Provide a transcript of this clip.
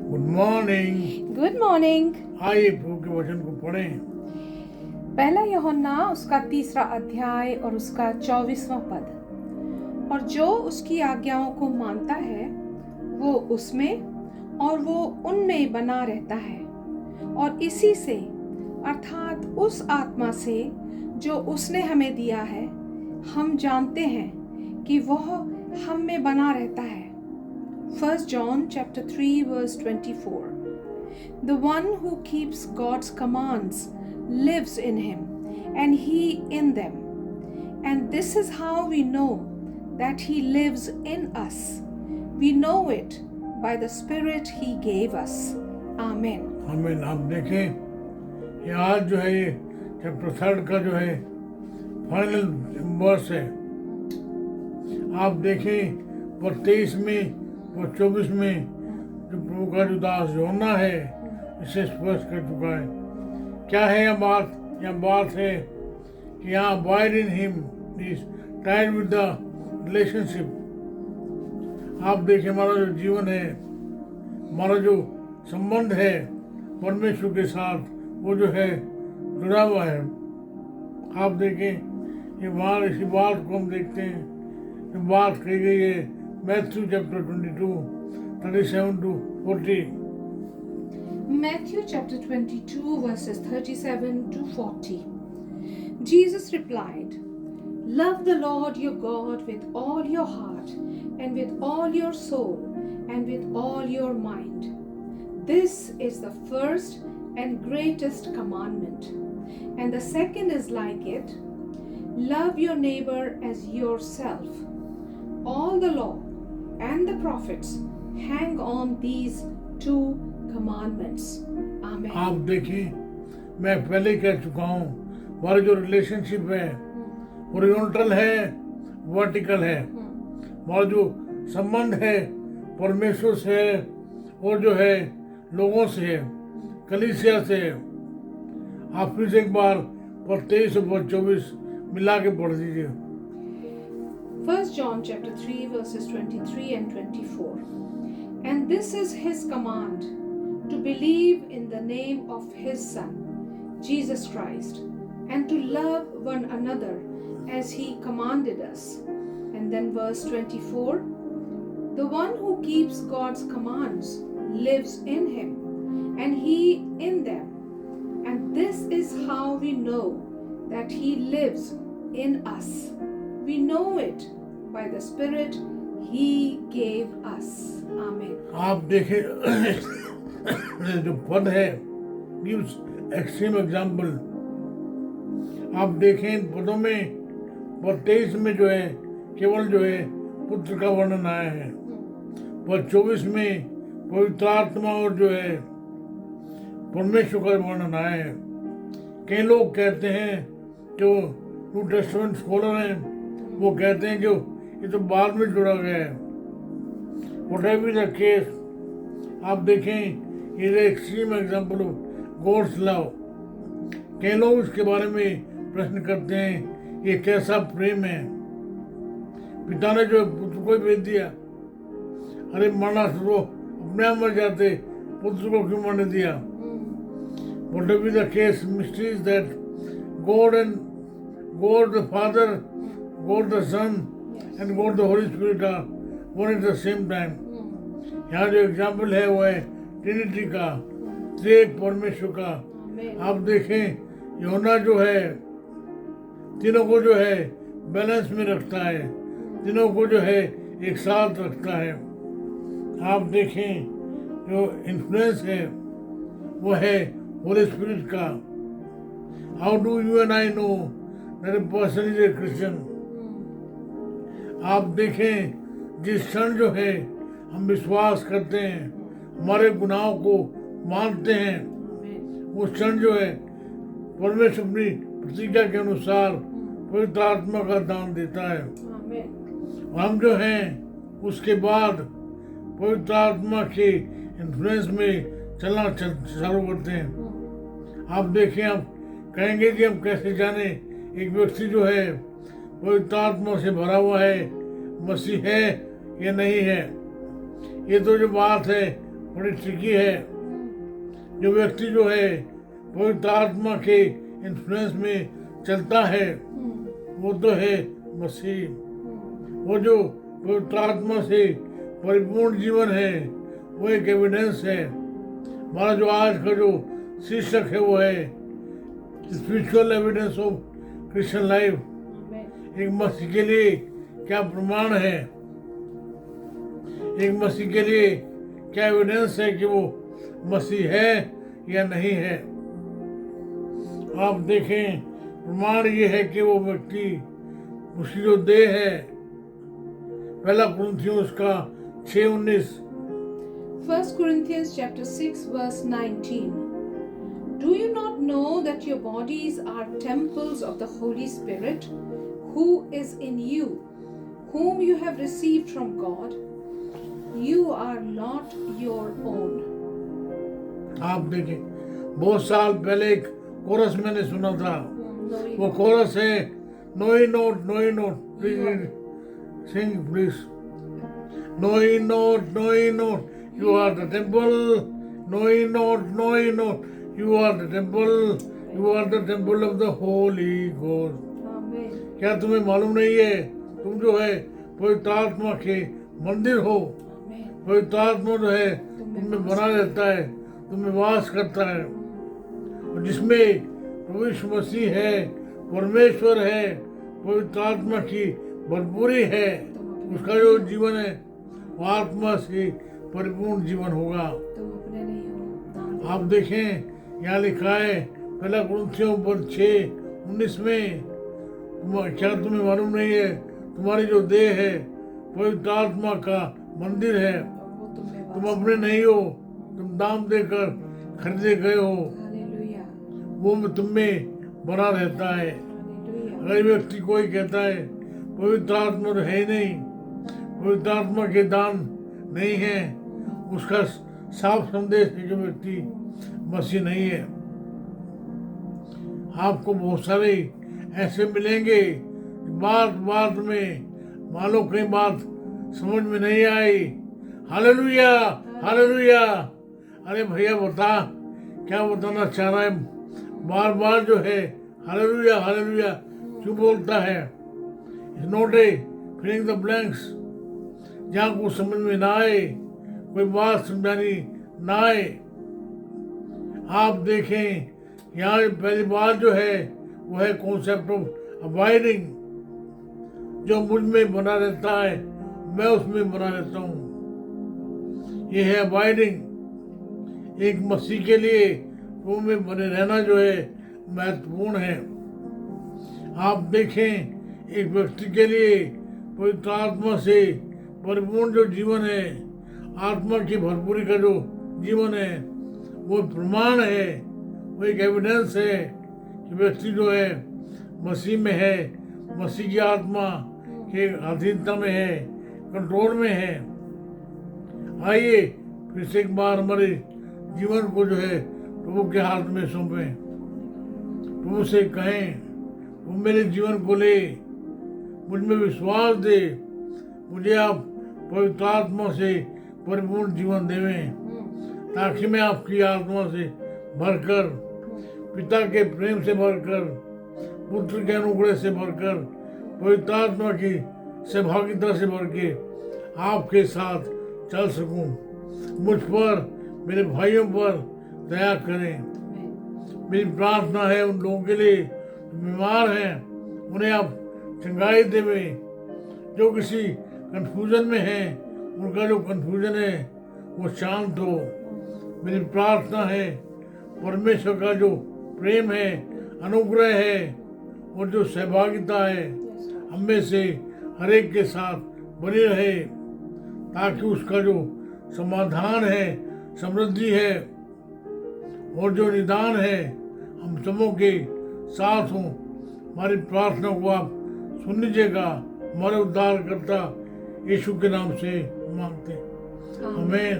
Good morning. Good morning. आइए प्रभु के वचन को पढ़ें। पहला यूहन्ना उसका 3 अध्याय और उसका 24वां पद। और जो उसकी आज्ञाओं को मानता है वो उसमें और वो उनमें बना रहता है, और इसी से अर्थात उस आत्मा से जो उसने हमें दिया है हम जानते हैं कि वह हम में बना रहता है। 1 John chapter 3 verse 24. The one who keeps God's commands lives in him, and he in them. And this is how we know that he lives in us. We know it by the Spirit he gave us. Amen. हमें आप देखें, ये आज जो है ये chapter 3 का जो है फाइनल वर्स है। आप देखें और 23 में और 24 में जो प्रभु का जो दास यूहन्ना है इसे स्पष्ट कर चुका है। क्या है यह बात है कि यहाँ abide in him is tied with the relationship। आप देखें हमारा जो जीवन है, हमारा जो संबंध है परमेश्वर के साथ, वो जो है जुड़ा हुआ है। आप देखें ये वहाँ इसी बात को हम देखते हैं जो बात कही गई है Matthew chapter 22 37 to 40। Matthew chapter 22 verses 37 to 40. Jesus replied, "Love the Lord your God with all your heart and with all your soul and with all your mind. This is the first and greatest commandment. And the second is like it, love your neighbor as yourself. All the law and the prophets hang on these two commandments." Amen. आप देखिए, मैं पहले ही कह चुका हूँ, हमारा जो relationship है हॉरिजॉन्टल है, वर्टिकल है। हमारा जो संबंध है परमेश्वर से है और जो है लोगों से है, कलीसिया से है। आप फिर से एक बार 23 और 24 मिला के पढ़ दीजिए। 1 John chapter 3 verses 23 and 24. And this is his command, to believe in the name of his Son, Jesus Christ, and to love one another as he commanded us. And then verse 24, the one who keeps God's commands lives in him, and he in them. And this is how we know that he lives in us. We know it by the Spirit he gave us. Amen. आप देखें जो पद है gives extreme example. आप देखें इन पदों में 23 में जो है केवल जो है पुत्र का वर्णन आया है, पर 24 में पवित्र आत्मा और जो है परमेश्वर का वर्णन आया है। कई लोग कहते हैं जो न्यू टेस्टामेंट स्कॉलर हैं, वो कहते हैं जो ये तो बाद में जुड़ा गया है। Whatever the case, आप देखें ये extreme example of God's love. कई लोग इसके बारे में प्रश्न करते हैं ये कैसा प्रेम है। पिता ने जो पुत्र को भेज दिया, अरे मरना तो अपने आप मर जाते, पुत्र को क्यों मरने दिया। Whatever the case, mystery is that God the Father, God the Son and God the Holy Spirit are one at the same time। यहाँ जो एग्जाम्पल है वो है ट्रिनिटी का, त्रिएक परमेश्वर का। आप देखें यूहन्ना जो है तीनों को जो है बैलेंस में रखता है, तीनों को जो है एक साथ रखता है। आप देखें जो इन्फ्लुएंस है वो है होली स्पिरिट का। How do you and I know that a person is a Christian. आप देखें जिस क्षण जो है हम विश्वास करते हैं, हमारे गुनाहों को मानते हैं, उस क्षण जो है परमेश्वर अपनी प्रतिज्ञा के अनुसार पवित्र आत्मा का दान देता है। हम जो हैं उसके बाद पवित्र आत्मा के इन्फ्लुएंस में चलना चालू करते हैं। आप देखें, आप कहेंगे कि हम कैसे जाने एक व्यक्ति जो है पवित्र आत्मा से भरा हुआ है, मसीह है या नहीं है। ये तो जो बात है बड़ी ट्रिकी है। जो व्यक्ति जो है पवित्र आत्मा के इन्फ्लुएंस में चलता है वो तो है मसीह। वो जो पवित्र आत्मा से परिपूर्ण जीवन है वो एक एविडेंस है। हमारा जो आज का जो शीर्षक है वो है spiritual evidence of Christian life. एक मसीह के लिए क्या प्रमाण है, एक मसीह के लिए क्या एविडेंस है कि वो मसीह है या नहीं है। आप देखें, प्रमाण ये है कि वो व्यक्ति उसकी जो देह है, पहला कुरिन्थियों उसका 6:19। 1 Corinthians chapter 6 verse 19. Do you not know that your bodies are temples of the Holy Spirit, who is in you, whom you have received from God? You are not your own. आप देखें, बहुत साल पहले एक coarse मैंने सुना था। वो कोरस है, know ye not, please sing please. Know ye not, you are the temple. Know ye not, you are the temple, you are the temple of the holy God. क्या तुम्हें मालूम नहीं है, तुम जो है पवित्र आत्मा के मंदिर हो। पवित्र आत्मा जो है तुम्हें बना रहता है, तुम्हें वास करता है, और जिसमें प्रभु यीशु मसीह है, परमेश्वर है, पवित्र आत्मा की भरपूरी है, उसका जो जीवन है वो आत्मा से परिपूर्ण जीवन होगा। आप देखें, यहाँ लिखा है पहला कुरिन्थियों 6:19 में, क्या तुम्हें मालूम नहीं है तुम्हारी जो देह है पवित्र आत्मा का मंदिर है। तुम अपने नहीं हो, तुम दाम देकर खरीदे गए हो। वो तुम में बना रहता है। अगर व्यक्ति कोई कहता है पवित्र आत्मा तो है ही नहीं, पवित्र आत्मा के दान नहीं है, उसका साफ संदेश है कि व्यक्ति मसीह नहीं है। आपको बहुत सारे ऐसे मिलेंगे, बात में मानो कई बात समझ में नहीं आई। Hallelujah, hallelujah. अरे भैया बता, क्या बताना चाह रहा है? बार जो है हालेलुया हालेलुया क्यों बोलता है? It's not a filling the blanks. जहाँ कुछ समझ में ना आए, कोई बात समझानी ना आए। आप देखें, यहाँ पहली बात जो है वो है कॉन्सेप्ट ऑफ अबाइडिंग। जो मुझ में बना रहता है मैं उसमें बना रहता हूँ, ये है अबाइडिंग। एक मसीह के लिए वो में बने रहना जो है महत्वपूर्ण है। आप देखें, एक व्यक्ति के लिए पवित्र आत्मा से परिपूर्ण जो जीवन है, आत्मा की भरपूरी का जो जीवन है, वो प्रमाण है, वो एक एविडेंस है कि व्यक्ति जो है मसीह में है, मसीह की आत्मा के अधीनता में है, कंट्रोल में है। आइए फिर से एक बार हमारे जीवन को जो है प्रभु के हाथ में सौंपें। प्रभु से कहें, वो मेरे जीवन को ले, मुझ में विश्वास दे, मुझे आप पवित्र आत्मा से परिपूर्ण जीवन देवें, ताकि मैं आपकी आत्मा से भरकर, पिता के प्रेम से भरकर, पुत्र के अनुग्रह से भरकर, पवित्र आत्मा की सहभागिता से भर के आपके साथ चल सकूं। मुझ पर, मेरे भाइयों पर दया करें। मेरी प्रार्थना है उन लोगों के लिए जो बीमार हैं, उन्हें आप चंगाई देवें। जो किसी कंफ्यूजन में हैं, उनका जो कंफ्यूजन है वो शांत हो। मेरी प्रार्थना है परमेश्वर का जो प्रेम है, अनुग्रह है और जो सहभागिता है हम में से हर एक के साथ बनी रहे, ताकि उसका जो समाधान है, समृद्धि है और जो निदान है हम सबों के साथ हों। हमारी प्रार्थना को आप सुन लीजिएगा। हमारे उद्धारकर्ता यीशु के नाम से मांगते हैं। आमीन।